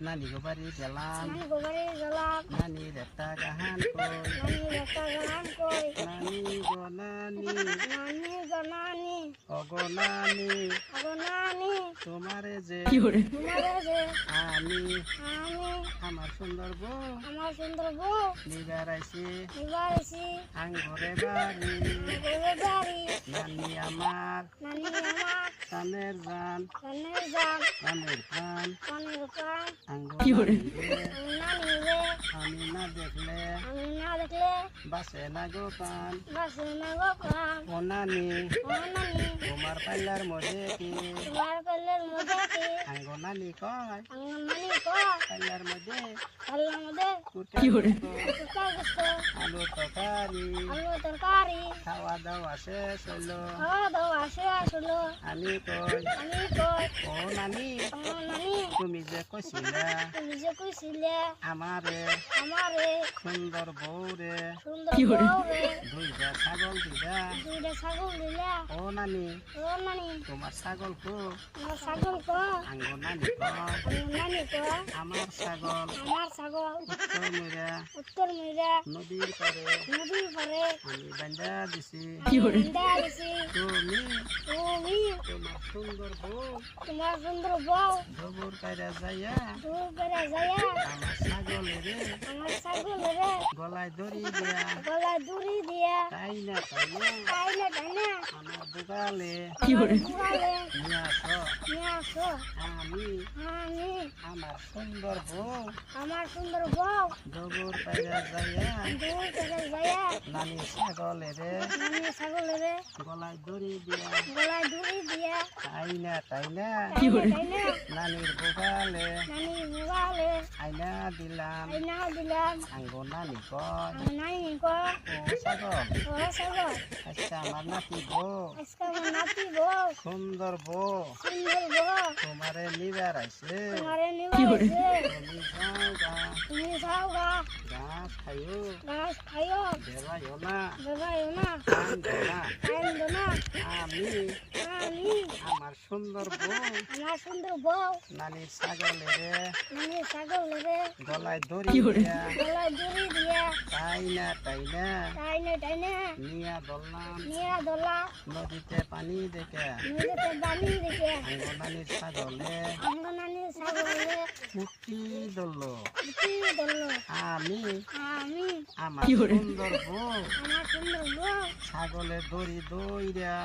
নানি গোবারি গেলাম নানির একটা গাহান কই নানি গো নানি অগো নানি তোমারে যে আমি আমার সুন্দর বউ নিবার আইছি আঙ্গরে বাড়ি নানি আমার কানের জান কানের প্রাণ আমি না দেখলে বাসে না গো প্রাণ ও নানি তোমার পাল্লার মধ্যে কি আঙ্গ নানি কয় পাল্লার মধ্যে আলু তরকারি খাওয়া দাওয়া শেষ হইলো আমি কই ও নানি তুমি যে কইছিলে আমারে সুন্দর বউরে দুইটা ছাগল দিলা ও নানি তোমার ছাগল কো আঙ্গ নানি কয় আমার ছাগল উত্তর মইরা নদীর পারে আমি বান্ধা দিছি তুমি তোমার সুন্দর বউ জবর কাইরা যাইয়া আমার ছাগলেরে গলায় দড়ি দিয়া তাই না আমার দুগালে নিয়ে আসো আমি আমার সুন্দর বউ জবর কাইরা যাইয়া নানি ছাগলেরে গলায় দড়ি দিয়া তাই না নানির বুগালে আইনা দিলাম আঙ্গ নানি কয় ও ছাগল আজকে আমার নাতি বউ সুন্দর বউ তোমারে নিবার আইছে তুমি যাও গা ঘাস খাইও বেবাইও না কান্দো না আমি আমার সুন্দর বউ নানির ছাগলেরে গলায় দড়ি দিয়া তাই না নিয়া দললাম নদীতে পানি দেখে নানির ছাগলে উঠি দলল আমি আমার সুন্দর বউ ছাগলের দড়ি দইরা